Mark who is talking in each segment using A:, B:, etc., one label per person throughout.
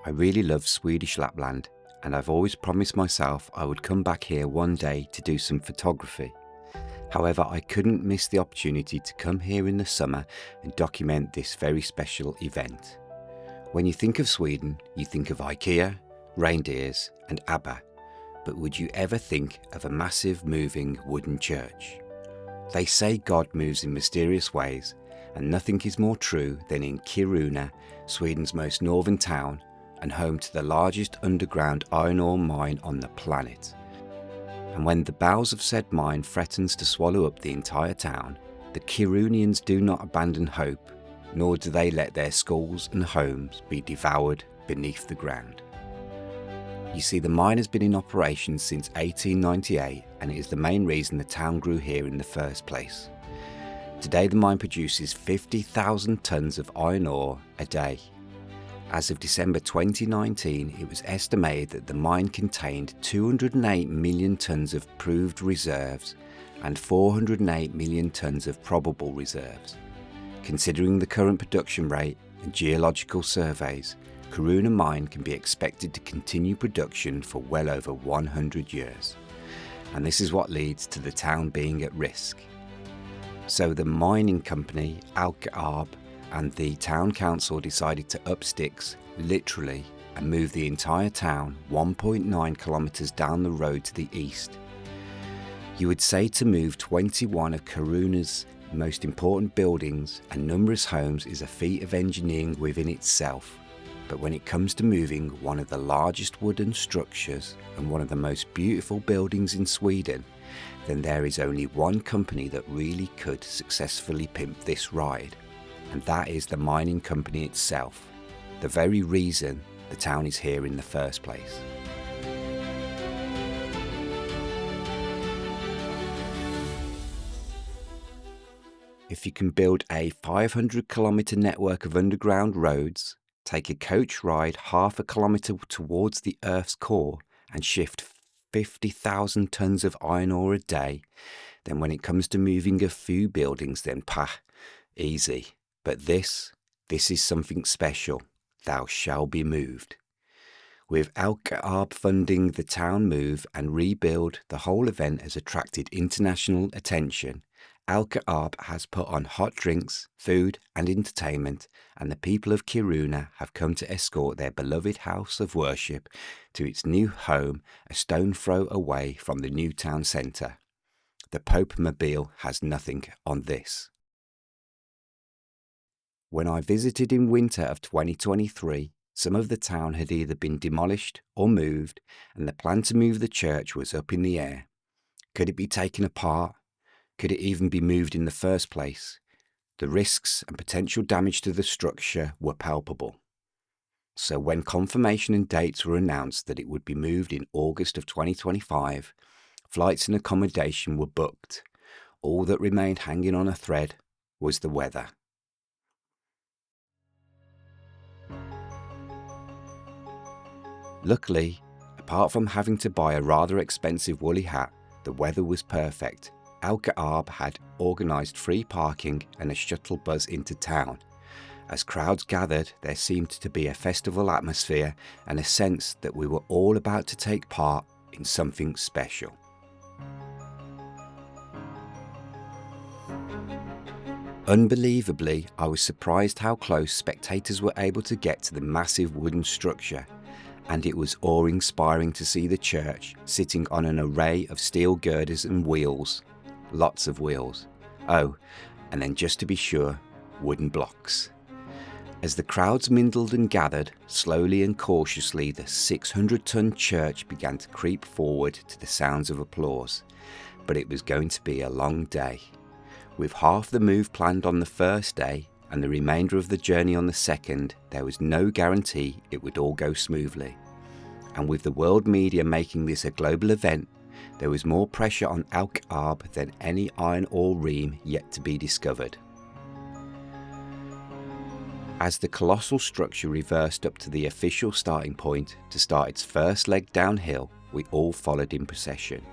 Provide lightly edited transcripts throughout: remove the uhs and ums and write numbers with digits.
A: I really love Swedish Lapland, and I've always promised myself I would come back here one day to do some photography. However, I couldn't miss the opportunity to come here in the summer and document this very special event. When you think of Sweden, you think of Ikea, reindeers and ABBA, but would you ever think of a massive moving wooden church? They say God moves in mysterious ways, and nothing is more true than in Kiruna, Sweden's most northern town, and home to the largest underground iron ore mine on the planet. And when the bowels of said mine threatens to swallow up the entire town, the Kirunians do not abandon hope, nor do they let their schools and homes be devoured beneath the ground. You see, the mine has been in operation since 1898, and it is the main reason the town grew here in the first place. Today the mine produces 50,000 tonnes of iron ore a day. As of December 2019, it was estimated that the mine contained 208 million tonnes of proved reserves and 408 million tonnes of probable reserves. Considering the current production rate and geological surveys, Kiruna Mine can be expected to continue production for well over 100 years. And this is what leads to the town being at risk. So the mining company, LKAB, and the town council decided to up sticks, literally, and move the entire town 1.9 kilometres down the road to the east. You would say to move 21 of Kiruna's most important buildings and numerous homes is a feat of engineering within itself. But when it comes to moving one of the largest wooden structures and one of the most beautiful buildings in Sweden, then there is only one company that really could successfully pimp this ride. And that is the mining company itself, the very reason the town is here in the first place. If you can build a 500-kilometre network of underground roads, take a coach ride half a kilometre towards the Earth's core and shift 50,000 tonnes of iron ore a day, then when it comes to moving a few buildings, then easy. But this is something special. Thou shall be moved. With LKAB funding the town move and rebuild, the whole event has attracted international attention. LKAB has put on hot drinks, food and entertainment, and the people of Kiruna have come to escort their beloved house of worship to its new home a stone throw away from the new town centre. The Pope-mobile has nothing on this. When I visited in winter of 2023, some of the town had either been demolished or moved, and the plan to move the church was up in the air. Could it be taken apart? Could it even be moved in the first place? The risks and potential damage to the structure were palpable. So when confirmation and dates were announced that it would be moved in August of 2025, flights and accommodation were booked. All that remained hanging on a thread was the weather. Luckily, apart from having to buy a rather expensive woolly hat, the weather was perfect. LKAB had organised free parking and a shuttle bus into town. As crowds gathered, there seemed to be a festival atmosphere and a sense that we were all about to take part in something special. Unbelievably, I was surprised how close spectators were able to get to the massive wooden structure. And it was awe-inspiring to see the church sitting on an array of steel girders and wheels. Lots of wheels. Oh, and then just to be sure, wooden blocks. As the crowds mingled and gathered, slowly and cautiously the 600-ton church began to creep forward to the sounds of applause. But it was going to be a long day. With half the move planned on the first day, and the remainder of the journey on the second, there was no guarantee it would all go smoothly. And with the world media making this a global event, there was more pressure on LKAB than any iron ore ream yet to be discovered. As the colossal structure reversed up to the official starting point to start its first leg downhill, we all followed in procession,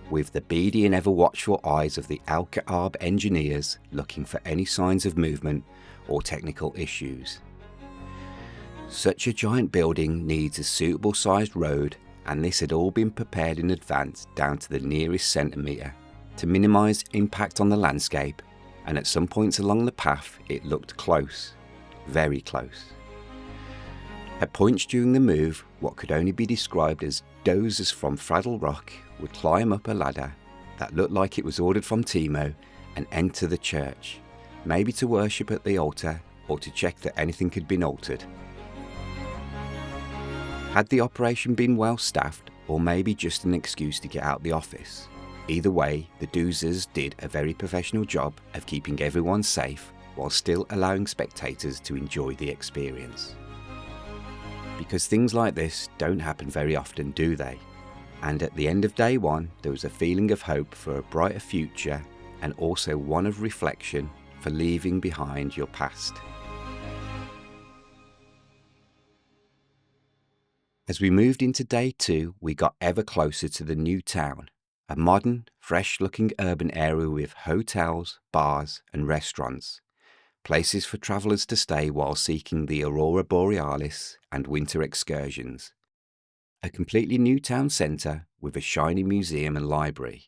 A: with the beady and ever watchful eyes of the LKAB engineers looking for any signs of movement or technical issues. Such a giant building needs a suitable sized road, and this had all been prepared in advance down to the nearest centimetre to minimise impact on the landscape, and at some points along the path it looked close, very close. At points during the move, what could only be described as dozers from Fraddle Rock would climb up a ladder that looked like it was ordered from Timo and enter the church, maybe to worship at the altar or to check that anything had been altered. Had the operation been well staffed, or maybe just an excuse to get out the office? Either way, the doozers did a very professional job of keeping everyone safe while still allowing spectators to enjoy the experience. Because things like this don't happen very often, do they? And at the end of day one, there was a feeling of hope for a brighter future, and also one of reflection for leaving behind your past. As we moved into day two, we got ever closer to the new town, a modern, fresh-looking urban area with hotels, bars and restaurants, places for travellers to stay while seeking the Aurora Borealis and winter excursions. A completely new town centre with a shiny museum and library.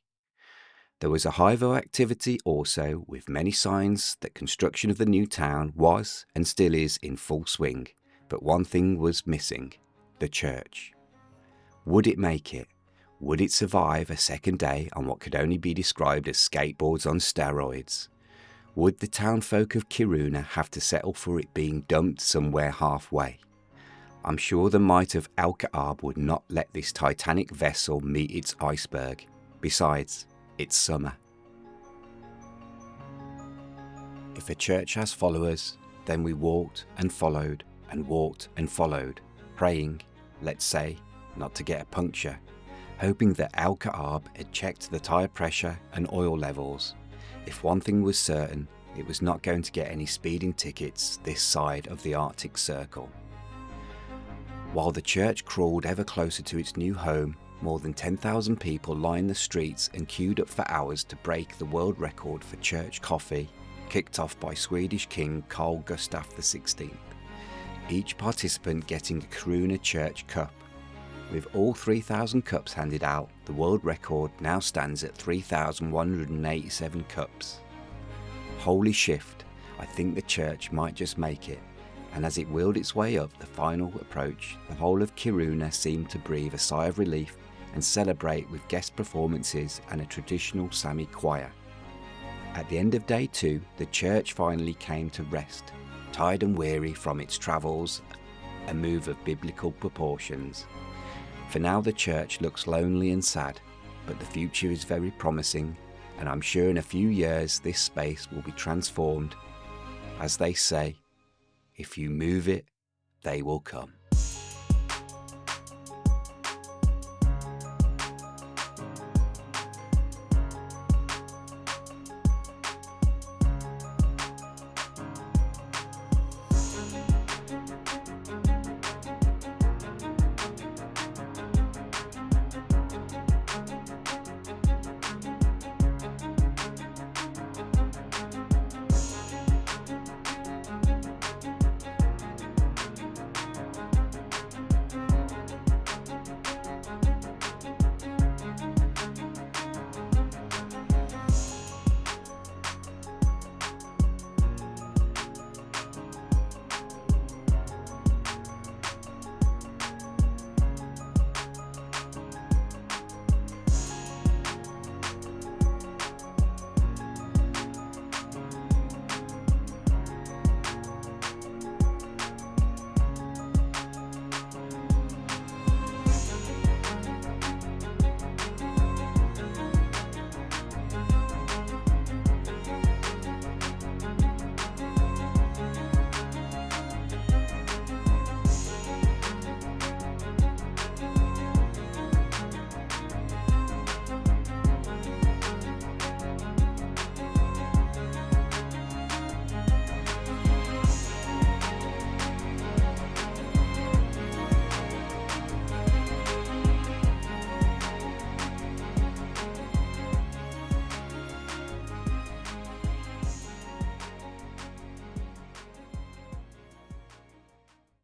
A: There was a hive of activity also, with many signs that construction of the new town was and still is in full swing, but one thing was missing: the church. Would it make it? Would it survive a second day on what could only be described as skateboards on steroids? Would the townfolk of Kiruna have to settle for it being dumped somewhere halfway? I'm sure the might of LKAB would not let this titanic vessel meet its iceberg. Besides, it's summer. If a church has followers, then we walked and followed and walked and followed, praying, let's say, not to get a puncture, hoping that LKAB had checked the tyre pressure and oil levels. If one thing was certain, it was not going to get any speeding tickets this side of the Arctic Circle. While the church crawled ever closer to its new home, more than 10,000 people lined the streets and queued up for hours to break the world record for church coffee, kicked off by Swedish King Carl Gustaf XVI. Each participant getting a Kiruna Church cup. With all 3,000 cups handed out, the world record now stands at 3,187 cups. Holy shift, I think the church might just make it, and as it wheeled its way up the final approach, the whole of Kiruna seemed to breathe a sigh of relief and celebrate with guest performances and a traditional Sami choir. At the end of day two, the church finally came to rest, tired and weary from its travels, a move of biblical proportions. For now the church looks lonely and sad, but the future is very promising, and I'm sure in a few years this space will be transformed. As they say, if you move it, they will come.